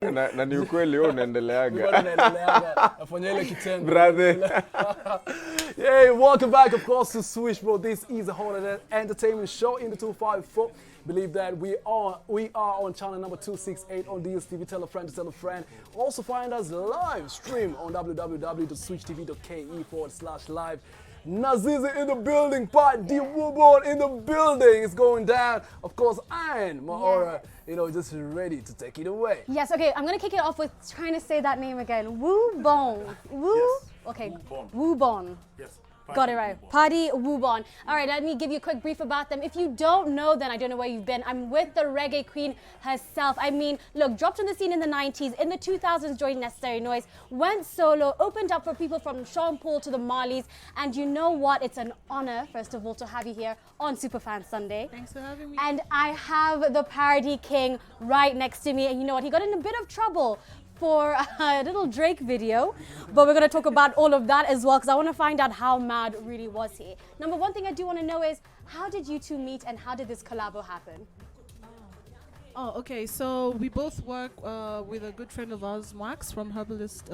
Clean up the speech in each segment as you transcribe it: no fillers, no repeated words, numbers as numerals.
Na ni ukweli wewe unaendeleaga. Afanya ile kitendo. Brother. Hey, welcome back of course to Switch, bro. This is a holiday entertainment show in the 254. Believe that we are on channel number 268 on DSTV. Tell a friend to tell a friend. Also find us live stream on www.switchtv.ke/live. Nazizi in the building, Padi Wubonn in the building. It's going down. Of course, and Maora, just ready to take it away. Yes, okay, I'm going to kick it off with trying to say that name again. Wubonn. Yes. Okay, Wubonn. Yes. Got it right. Padi Wubonn. All right, let me give you a quick brief about them. If you don't know, then I don't know where you've been. I'm with the reggae queen herself. I mean, look, dropped on the scene in the 90s. In the 2000s, joined Necessary Noise. Went solo, opened up for people from Sean Paul to the Marleys. And you know what? It's an honor, first of all, to have you here on Superfan Sunday. Thanks for having me. And I have the Parody King right next to me. And you know what? He got in a bit of trouble for a little Drake video, but we're going to talk about all of that as well because I want to find out how mad really was he. Number one thing I do want to know is, how did you two meet and how did this collabo happen? Oh, okay. So we both work with a good friend of ours, Max from Herbalist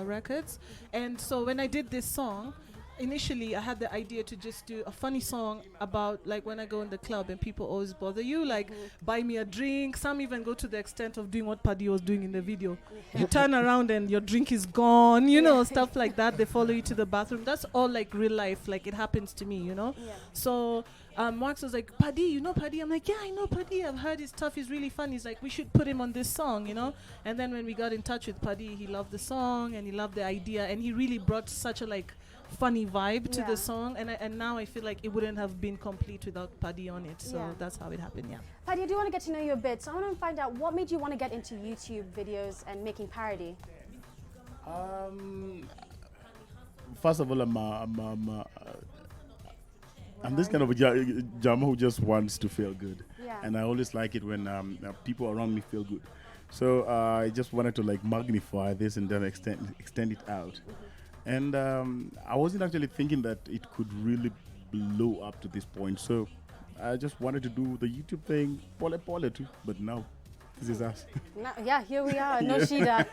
Records. And so when I did this song, initially I had the idea to just do a funny song about like when I go in the club and people always bother you, like buy me a drink. Some even go to the extent of doing what Padi was doing in the video. You turn around and your drink is gone, stuff like that. They follow you to the bathroom. That's all like real life, like it happens to me, Yeah. So Max was like, Padi, you know Padi? I'm like, yeah, I know Padi. I've heard his stuff. He's really fun. He's like, we should put him on this song, And then when we got in touch with Padi, he loved the song and he loved the idea and he really brought such a funny vibe to the song, and now I feel like it wouldn't have been complete without Padi on it. So that's how it happened. Yeah. Padi, I do want to get to know you a bit. So I want to find out what made you want to get into YouTube videos and making parody. First of all, I'm this kind of a jammer who just wants to feel good, and I always like it when people around me feel good. So I just wanted to magnify this and then extend it out. And I wasn't actually thinking that it could really blow up to this point. So I just wanted to do the YouTube thing, pole too. But now, this is us. Here we are. No Shida.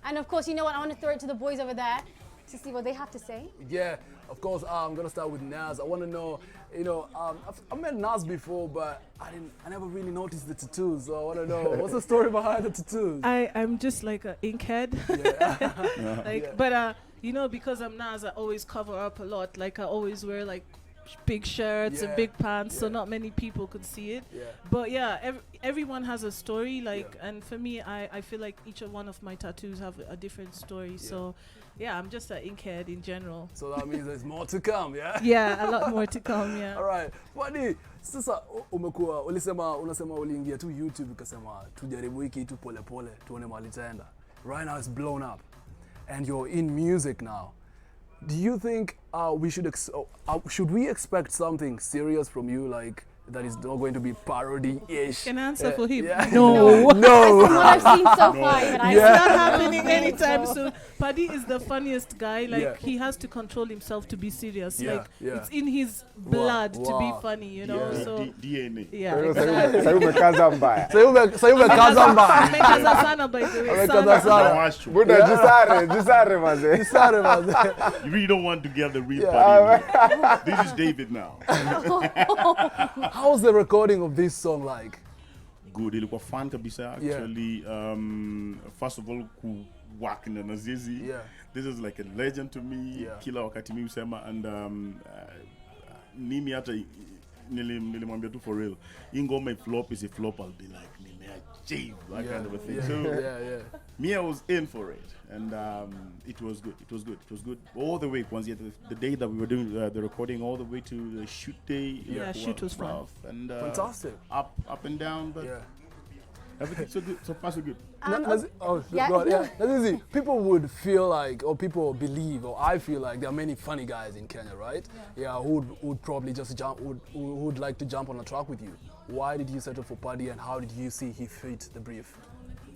And of course, you know what? I want to throw it to the boys over there to see what they have to say. Yeah, of course. I'm gonna start with Naz. I want to know, I've met Naz before, but I never really noticed the tattoos. So I want to know what's the story behind the tattoos. I'm just like an inkhead. Yeah. But because I'm Naz, I always cover up a lot. Like I always wear big shirts and big pants, so not many people could see it. Yeah. But everyone has a story. And for me, I feel like each one of my tattoos have a different story. Yeah. So I'm just an inkhead in general. So that means there's more to come, yeah? Yeah, a lot more to come, yeah. All right. Wadi, sasa unasema uliingia tu YouTube ukasema tujaribu hiki tu pole pole tuone mahali itaenda. Right now it's blown up and you're in music now. Do you think should we expect something serious from you, that is not going to be parody-ish? Can I answer for him? Yeah. From No. what I've seen so far, but It's not happening anytime soon. Padi is the funniest guy. He has to control himself to be serious. It's in his blood to be funny, So DNA. Yeah. Sasa umekaza mbaya. Sasa umekaza mbaya. Amekaza sana, by the way. Amekaza sana. Buda jisare maze. You really don't want to get the real Padi. This is David now. How's the recording of this song like? Good. Ilikuwa fun kabisa actually. First of all, work in the Nazizi. Yeah. This is like a legend to me. Yeah. Kila wakati mi usema and mimi hata nilimwambia tu for real. Ingoma flop is a flop, I'll be like nimeachieve that kind of a thing. So me, I was in for it, and it was good. It was good all the way. The day that we were doing the recording, all the way to the shoot day. Yeah, shoot was fun and fantastic. Up and down, but everything so good. So far so good. Nazizi, people would feel like, or people believe, or I feel like there are many funny guys in Kenya, right? Yeah, who would probably just jump, who would like to jump on a track with you. Why did you settle for Padi, and how did you see he fit the brief?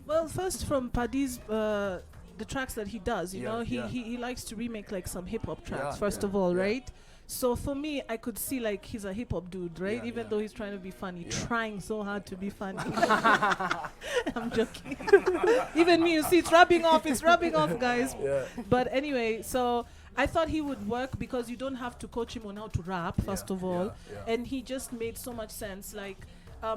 Well, first from Padi's the tracks that he does, he likes to remake some hip hop tracks first of all, right? So for me, I could see like he's a hip hop dude, right? Yeah, Even though he's trying to be funny, Yeah. trying so hard to be funny. I'm joking. Even me, you see, it's rubbing off, guys. Yeah. But anyway, so I thought he would work because you don't have to coach him on how to rap, first Yeah, of all. yeah. And he just made so much sense. Like,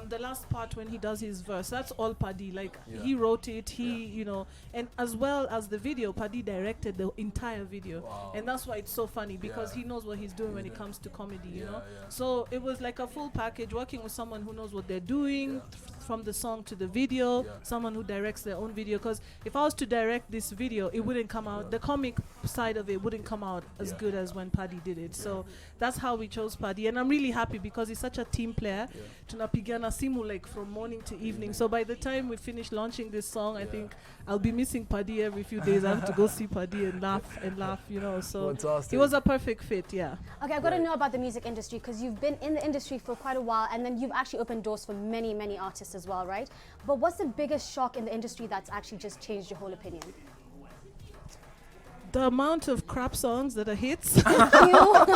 the last part when he does his verse, that's all Padi. Like, Yeah. he wrote it, you know, and as well as the video, Padi directed the entire video. Wow. And that's why it's so funny, because Yeah. he knows what he's doing when it comes to comedy, you Yeah, know? yeah. So it was like a full package, working with someone who knows what they're doing, from the song to the video, Yeah. someone who directs their own video. Because if I was to direct this video, it wouldn't come out, the comic side of it wouldn't come out as Yeah. good as when Padi did it. So that's how we chose Padi. And I'm really happy because he's such a team player. Yeah. Tunapigana simu like from morning to evening. So by the time we finish launching this song, I think I'll be missing Padi every few days. I have to go see Padi and laugh, you know. So Fantastic. it was a perfect fit, yeah. Okay, I've got to know about the music industry, because you've been in the industry for quite a while, and then you've actually opened doors for many, many artists as well, right? But what's the biggest shock in the industry that's actually just changed your whole opinion? The amount of crap songs that are hits. Ni mob.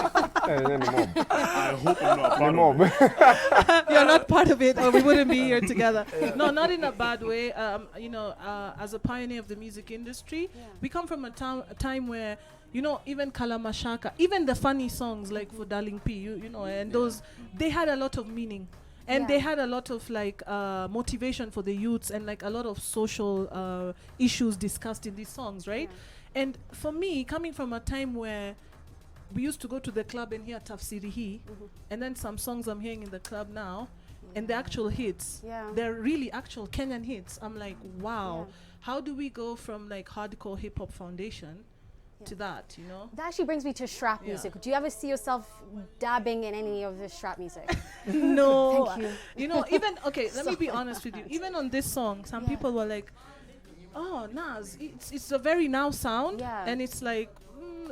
I hope I'm not Ni part of mob. it. You're not part of it, or we wouldn't be here together. No, not in a bad way. You know, as a pioneer of the music industry, we come from a time where, you know, even Kalamashaka, even the funny songs like for Darling P, you know, and those, they had a lot of meaning. And Yeah. they had a lot of like motivation for the youths, and like a lot of social issues discussed in these songs, right? And for me, coming from a time where we used to go to the club and hear Tafsirihi, and then some songs I'm hearing in the club now, and the actual hits, Yeah. they're really actual Kenyan hits. I'm like, wow, Yeah. how do we go from like hardcore hip hop foundation to that, you know? That actually brings me to Shrap Yeah. music. Do you ever see yourself dabbing in any of the Shrap music? No. Thank you. You know, even, okay, let me be honest with you. Even on this song, some Yeah. people were like, oh, Naz, it's a very now sound. Yeah. And it's like,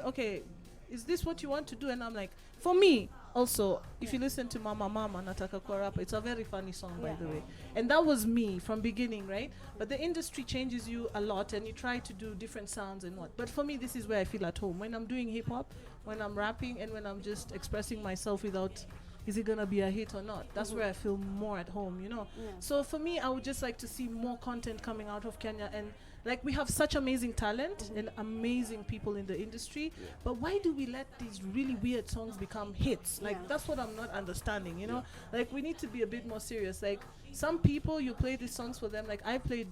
okay, is this what you want to do? And I'm like, for me, also, if you listen to Mama Mama, Nataka Kwa Rapa, it's a very funny song, by the way. And that was me from beginning, right? But the industry changes you a lot, and you try to do different sounds and what. But for me, this is where I feel at home. When I'm doing hip-hop, when I'm rapping, and when I'm just expressing myself without, is it gonna be a hit or not? That's where I feel more at home, you know? Yeah. So for me, I would just like to see more content coming out of Kenya. And like, we have such amazing talent and amazing people in the industry, but why do we let these really weird songs become hits? Like, that's what I'm not understanding, you know? Like, we need to be a bit more serious. Like, some people, you play these songs for them, like I played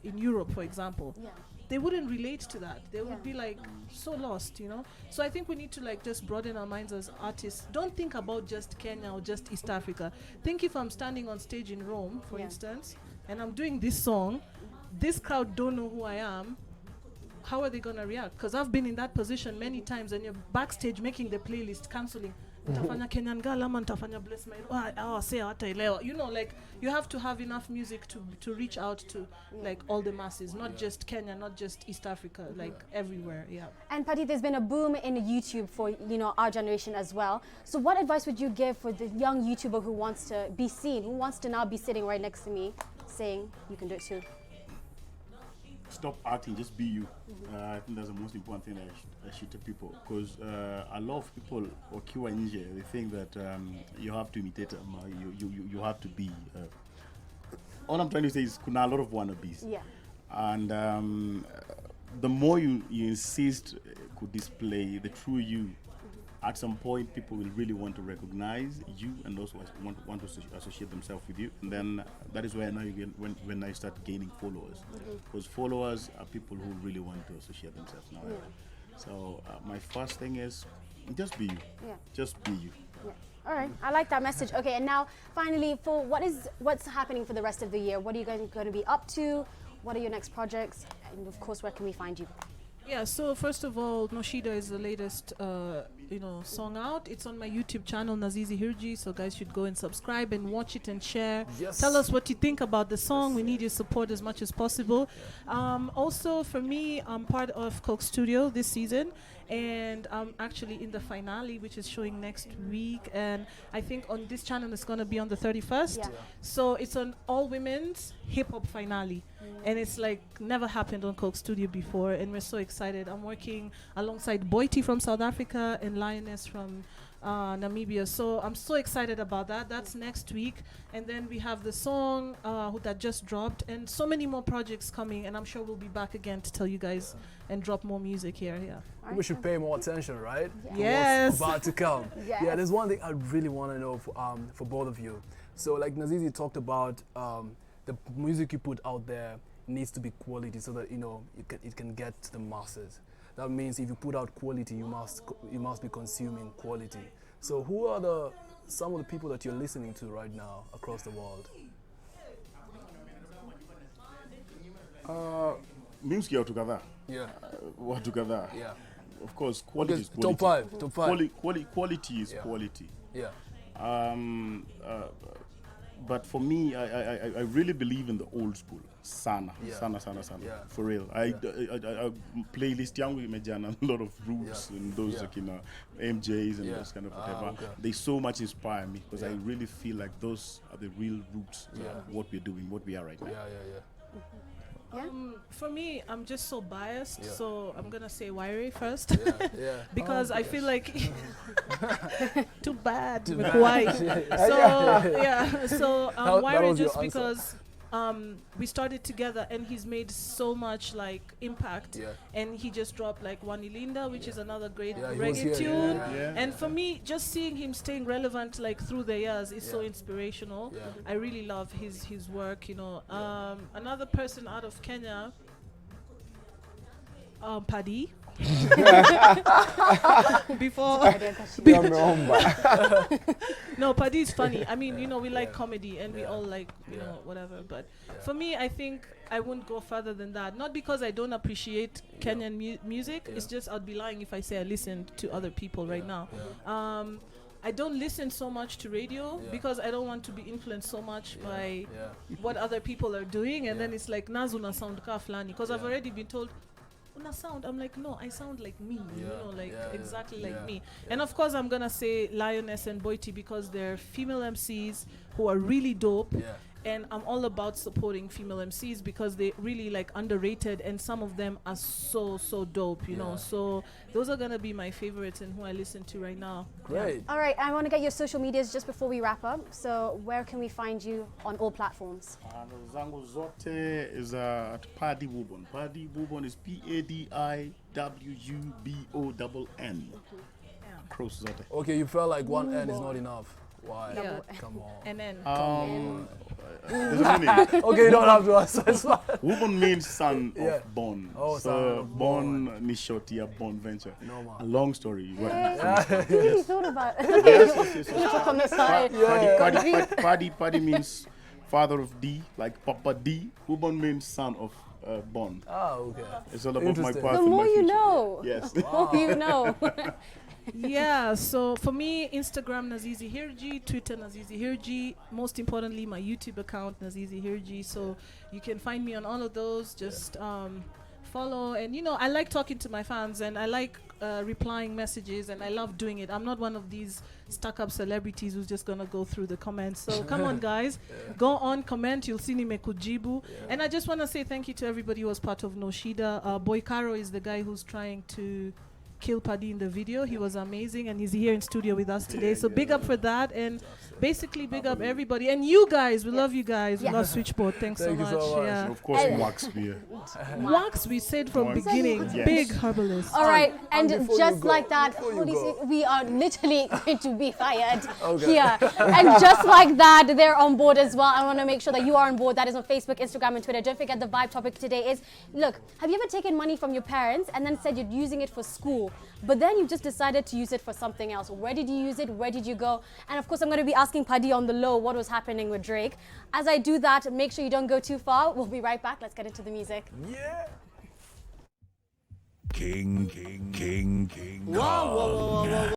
in Europe, for example. Yeah. They wouldn't relate to that. They would Yeah. be like so lost, you know? So I think we need to like just broaden our minds as artists. Don't think about just Kenya or just East Africa. Think if I'm standing on stage in Rome, for instance, and I'm doing this song, this crowd don't know who I am, how are they gonna react? Because I've been in that position many times, and you're backstage making the playlist, canceling. Nitafanya Kenyan Girl ama nitafanya Bless My say hataelewa. You know, like you have to have enough music to reach out to like all the masses, not just Kenya, not just East Africa, like everywhere. Yeah. And Padi, there's been a boom in YouTube for, you know, our generation as well. So what advice would you give for the young YouTuber who wants to be seen, who wants to now be sitting right next to me saying, you can do it too? Stop acting, just be you. I think that's the most important thing I should tell people, because a lot of people wakiwa nje, they think that you have to imitate them, you have to be. All I'm trying to say is kuna a lot of wannabes. Yeah. And the more you insist could display the true you, at some point people will really want to recognize you and also want to associate themselves with you. And then that is where now you get when I start gaining followers, because followers are people who really want to associate themselves now. So my first thing is just be you. Yeah. Just be you. Yeah. All right, I like that message. Okay, and now finally, for what's happening for the rest of the year? What are you going to be up to? What are your next projects? And of course, where can we find you? Yeah, so first of all, Noshida is the latest, song out. It's on my YouTube channel, Nazizi Hirji, so guys should go and subscribe and watch it and share. Yes. Tell us what you think about the song. We need your support as much as possible. Also, for me, I'm part of Coke Studio this season, and I'm actually in the finale, which is showing next week, and I think on this channel it's going to be on the 31st. Yeah. So it's an all-women's hip-hop finale, and it's like never happened on Coke Studio before, and we're so excited. I'm working alongside Boiti from South Africa and Lioness from Namibia. So I'm so excited about that. That's next week. And then we have the song that just dropped, and so many more projects coming. And I'm sure we'll be back again to tell you guys and drop more music here. Yeah. We should pay more attention, right? Yeah. To Yes. what's about to come. Yes. Yeah, there's one thing I really want to know for both of you. So, like Nazizi talked about, the music you put out there needs to be quality so that it can get to the masses. That means if you put out quality, you must be consuming quality. So, who are some of the people that you're listening to right now across the world? Music together. Yeah. Watu kadhaa. Yeah. Of course, quality is Top quality. five. Top five. Quality is Yeah. quality. Yeah. But for me, I really believe in the old school. Sana. Yeah. Sana. Yeah. For real. I playlist yangu imejana a lot of roots Yeah. and those Yeah. like MJs and Yeah. those kind of whatever. Okay. They so much inspire me because Yeah. I really feel like those are the real roots Yeah. of what we're doing, what we are right now. Yeah. For me, I'm just so biased, Yeah. so I'm gonna say Wairi first. Yeah. Because I feel like too bad. Too Why? bad. So yeah, so That Wairi was your just answer. because we started together and he's made so much like impact, Yeah. and he just dropped like Wanilinda, which is another great Yeah, he was reggae here, tune. Yeah. And for me, just seeing him staying relevant like through the years is so Yeah. inspirational. Yeah. I really love his work, you know. Another person out of Kenya, Padi. Before no, Padi is funny. I mean, you know, we like comedy and we all like, you know, whatever. But for me, I think I wouldn't go further than that. Not because I don't appreciate Kenyan music. It's just I'd be lying if I say I listen to other people right now. I don't listen so much to radio because I don't want to be influenced so much by what other people are doing. And then it's like, Nazuna sound ka flani. Because I've already been told, Una sound. I'm like, no, I sound like me. You know, like exactly like me. And of course, I'm going to say Lioness and Boiti because they're female MCs who are really dope. And I'm all about supporting female MCs because they really like underrated, and some of them are so dope, you know. So those are gonna be my favorites and who I listen to right now. Great. All right, I want to get your social medias just before we wrap up. So where can we find you on all platforms? Zangu zote is at Padi Wubonn. Padi Wubonn is PADIWUBONN. Cross zote. Okay, you felt like one N is not enough. Why? Yeah. Come on. And then There's a meaning. Okay, you don't have to answer. It's fine. Wubonn means son Yeah. of Bon. Oh, son so of Bon Nishotia Bon Venture. No, man. A long story. You thought about it. Yes. Talk on the side. Padi means father of D, like Papa D. Wubonn means son of Bon. Ah, okay. It's all about my Interesting. past The and more my you future. know. Yes. The more you know. yeah, so for me, Instagram Nazizi Hirji, Twitter Nazizi Hirji, most importantly my YouTube account Nazizi Hirji. So you can find me on all of those. Just follow, and you know, I like talking to my fans and I like replying messages, and I love doing it. I'm not one of these stuck-up celebrities who's just gonna go through the comments. So come on, guys, go on, comment. You'll see Nimekujibu. And I just want to say thank you to everybody who was part of Noshida. Boy Caro is the guy who's trying to kill Padi in the video. He was amazing, and he's here in studio with us today. So big up for that, and basically big up everybody. And you guys, we love you guys. We love Switchboard. Thanks Thank so you much. so much. Yeah. Of course, Wax beer. Wax, we said from Wax. beginning, Yes. big herbalist. All right, and before you just go, like that, before you holy go. shit, we are literally going to be fired Okay. here. And just like that, they're on board as well. I want to make sure that you are on board. That is on Facebook, Instagram, and Twitter. Don't forget the vibe topic today is, look, have you ever taken money from your parents and then said you're using it for school, but then you just decided to use it for something else? Where did you use it? Where did you go? And of course, I'm going to be asking Padi on the low what was happening with Drake. As I do that, make sure you don't go too far. We'll be right back. Let's get into the music. Yeah. King Whoa, whoa, whoa, whoa, whoa.